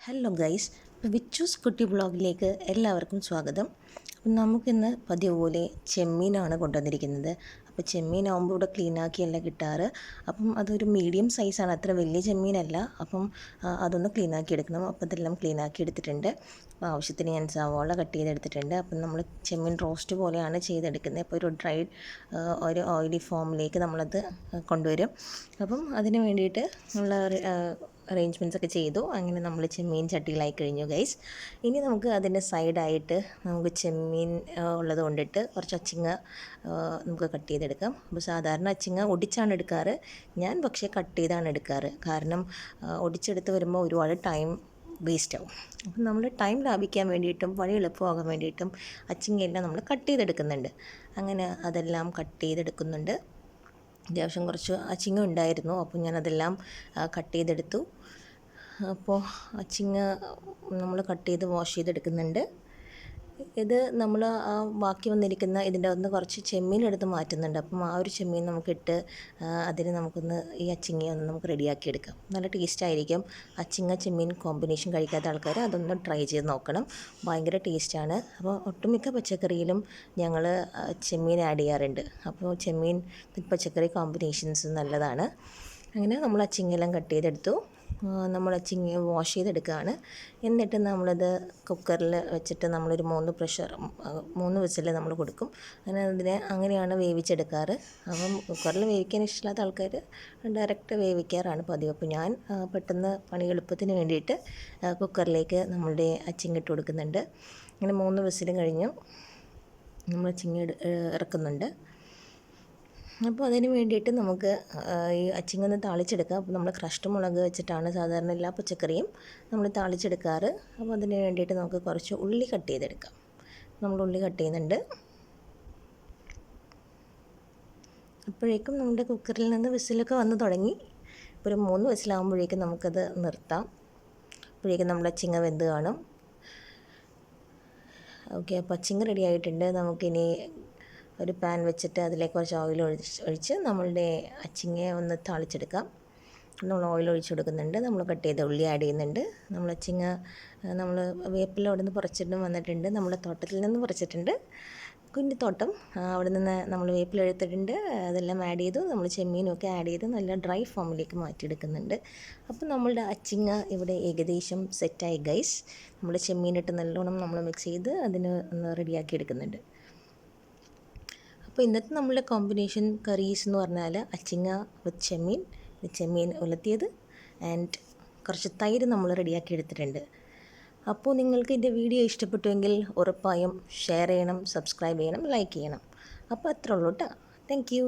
Hello guys, വിച്ചൂസ് കുട്ടി വ്ളോഗിലേക്ക് എല്ലാവർക്കും സ്വാഗതം. നമുക്കിന്ന് പതിവ് പോലെ ചെമ്മീനാണ് കൊണ്ടുവന്നിരിക്കുന്നത്. അപ്പോൾ ചെമ്മീനാകുമ്പോൾ ഇവിടെ ക്ലീനാക്കിയല്ല കിട്ടാറ്. അപ്പം അതൊരു മീഡിയം സൈസാണ്, അത്ര വലിയ ചെമ്മീനല്ല. അപ്പം അതൊന്ന് ക്ലീനാക്കി എടുക്കണം. അപ്പോൾ ഇതെല്ലാം ക്ലീനാക്കി എടുത്തിട്ടുണ്ട്. അപ്പോൾ ആവശ്യത്തിന് ഞാൻ സവാള കട്ട് ചെയ്തെടുത്തിട്ടുണ്ട്. അപ്പം നമ്മൾ ചെമ്മീൻ റോസ്റ്റ് പോലെയാണ് ചെയ്തെടുക്കുന്നത്. അപ്പോൾ ഒരു ഓയിലി ഫോമിലേക്ക് നമ്മളത് കൊണ്ടുവരും. അപ്പം അതിന് വേണ്ടിയിട്ട് ഉള്ള അറേഞ്ച്മെൻറ്റ്സ് ഒക്കെ ചെയ്തു. അങ്ങനെ നമ്മൾ ചെമ്മീൻ ചട്ടിയിലായി കഴിഞ്ഞു ഗൈസ്. ഇനി നമുക്ക് അതിൻ്റെ സൈഡായിട്ട് നമുക്ക് ചെമ്മീൻ ഉള്ളത് കൊണ്ടിട്ട് കുറച്ച് അച്ചിങ്ങ നമുക്ക് കട്ട് ചെയ്തെടുക്കാം. അപ്പോൾ സാധാരണ അച്ചിങ്ങ ഒടിച്ചാണ് എടുക്കാറ്, ഞാൻ പക്ഷേ കട്ട് ചെയ്താണ് എടുക്കാറ്. കാരണം ഒടിച്ചെടുത്ത് വരുമ്പോൾ ഒരുപാട് ടൈം വേസ്റ്റ് ആവും. അപ്പം നമ്മൾ ടൈം ലാഭിക്കാൻ വേണ്ടിയിട്ടും പണി എളുപ്പമാകാൻ വേണ്ടിയിട്ടും അച്ചിങ്ങയെല്ലാം നമ്മൾ കട്ട് ചെയ്തെടുക്കുന്നുണ്ട്. അങ്ങനെ അതെല്ലാം കട്ട് ചെയ്തെടുക്കുന്നുണ്ട്. അത്യാവശ്യം കുറച്ച് അച്ചിങ്ങ ഉണ്ടായിരുന്നു, അപ്പോൾ ഞാനതെല്ലാം കട്ട് ചെയ്തെടുത്തു. അപ്പോൾ അച്ചിങ്ങ നമ്മൾ കട്ട് ചെയ്ത് വാഷ് ചെയ്തെടുക്കുന്നുണ്ട്. ഇത് നമ്മൾ ബാക്കി വന്നിരിക്കുന്ന ഇതിൻ്റെ ഒന്ന് കുറച്ച് ചെമ്മീൻ എടുത്ത് മാറ്റുന്നുണ്ട്. അപ്പം ആ ഒരു ചെമ്മീൻ നമുക്കിട്ട് അതിന് നമുക്കൊന്ന് ഈ അച്ചിങ്ങയൊന്ന് നമുക്ക് റെഡിയാക്കി എടുക്കാം. നല്ല ടേസ്റ്റായിരിക്കും. അച്ചിങ്ങ ചെമ്മീൻ കോമ്പിനേഷൻ കഴിക്കാത്ത ആൾക്കാർ അതൊന്ന് ട്രൈ ചെയ്ത് നോക്കണം, ഭയങ്കര ടേസ്റ്റാണ്. അപ്പോൾ ഒട്ടുമിക്ക പച്ചക്കറിയിലും ഞങ്ങൾ ചെമ്മീൻ ആഡ് ചെയ്യാറുണ്ട്. അപ്പോൾ ചെമ്മീൻ പച്ചക്കറി കോമ്പിനേഷൻസ് നല്ലതാണ്. അങ്ങനെ നമ്മൾ അച്ചിങ്ങയെല്ലാം കട്ട് ചെയ്തെടുത്തു. നമ്മൾ അച്ചിങ്ങ വാഷ് ചെയ്തെടുക്കുകയാണ്. എന്നിട്ട് നമ്മളത് കുക്കറിൽ വെച്ചിട്ട് നമ്മളൊരു 3 വിസിൽ നമ്മൾ കൊടുക്കും. അങ്ങനെയാണ് വേവിച്ചെടുക്കാറ്. അപ്പം കുക്കറിൽ വേവിക്കാൻ ഇഷ്ടമില്ലാത്ത ആൾക്കാർ ഡയറക്റ്റ് വേവിക്കാറാണ് പതിവ്. അപ്പോൾ ഞാൻ പെട്ടെന്ന് പണി എളുപ്പത്തിന് വേണ്ടിയിട്ട് കുക്കറിലേക്ക് നമ്മളുടെ അച്ചിങ്ങ ഇട്ട് കൊടുക്കുന്നുണ്ട്. അങ്ങനെ 3 വിസിൽ കഴിഞ്ഞു നമ്മൾ അച്ചിങ്ങ ഇറക്കുന്നുണ്ട്. അപ്പോൾ അതിന് വേണ്ടിയിട്ട് നമുക്ക് ഈ അച്ചിങ്ങ ഒന്ന് താളിച്ചെടുക്കാം. അപ്പോൾ നമ്മൾ ക്രഷ്ഡ് മുളക് വെച്ചിട്ടാണ് സാധാരണ എല്ലാ പച്ചക്കറിയും നമ്മൾ താളിച്ചെടുക്കാറ്. അപ്പോൾ അതിന് വേണ്ടിയിട്ട് നമുക്ക് കുറച്ച് ഉള്ളി കട്ട് ചെയ്തെടുക്കാം. നമ്മൾ ഉള്ളി കട്ട് ചെയ്യുന്നുണ്ട്. അപ്പോഴേക്കും നമ്മുടെ കുക്കറിൽ നിന്ന് വിസിലൊക്കെ വന്ന് തുടങ്ങി. ഇപ്പോൾ ഒരു 3 വിസിലാകുമ്പോഴേക്കും നമുക്കത് നിർത്താം. അപ്പോഴേക്കും നമ്മുടെ അച്ചിങ്ങ വെന്ത് കാണും. ഓക്കെ, അപ്പോൾ അച്ചിങ്ങ റെഡി ആയിട്ടുണ്ട്. നമുക്കിനി ഒരു പാൻ വെച്ചിട്ട് അതിലേക്ക് കുറച്ച് ഓയിൽ ഒഴിച്ച് നമ്മളുടെ അച്ചിങ്ങയെ ഒന്ന് താളിച്ചെടുക്കാം. നമ്മൾ ഓയിൽ ഒഴിച്ച് കൊടുക്കുന്നുണ്ട്. നമ്മൾ കട്ട് ചെയ്ത ഉള്ളി ആഡ് ചെയ്യുന്നുണ്ട്. നമ്മൾ അച്ചിങ്ങ നമ്മൾ വേപ്പില അവിടെ നിന്ന് പറിച്ചിട്ടും വന്നിട്ടുണ്ട്. നമ്മുടെ തോട്ടത്തിൽ നിന്ന് പറിച്ചിട്ടുണ്ട്, കുഞ്ഞിത്തോട്ടം. അവിടെ നിന്ന് നമ്മൾ വേപ്പില എടുത്തിട്ടുണ്ട്, അതെല്ലാം ആഡ് ചെയ്തു. നമ്മൾ ചെമ്മീനൊക്കെ ആഡ് ചെയ്ത് നല്ല ഡ്രൈ ഫോമിലേക്ക് മാറ്റിയെടുക്കുന്നുണ്ട്. അപ്പോൾ നമ്മളുടെ അച്ചിങ്ങ ഇവിടെ ഏകദേശം സെറ്റായി ഗൈസ്. നമ്മൾ ചെമ്മീനിട്ട് നല്ലോണം നമ്മൾ മിക്സ് ചെയ്ത് അതിന് ഒന്ന് റെഡിയാക്കി എടുക്കുന്നുണ്ട്. അപ്പോൾ ഇന്നത്തെ നമ്മളുടെ കോമ്പിനേഷൻ കറീസ് എന്ന് പറഞ്ഞാൽ അച്ചിങ്ങ വിത്ത് ചെമ്മീൻ ഉലത്തിയത് ആൻഡ് കുറച്ച് തൈര് നമ്മൾ റെഡിയാക്കി എടുത്തിട്ടുണ്ട്. അപ്പോൾ നിങ്ങൾക്ക് എൻ്റെ വീഡിയോ ഇഷ്ടപ്പെട്ടുവെങ്കിൽ ഉറപ്പായും ഷെയർ ചെയ്യണം, സബ്സ്ക്രൈബ് ചെയ്യണം, ലൈക്ക് ചെയ്യണം. അപ്പോൾ അത്രേ ഉള്ളൂ കേട്ടോ. Thank you.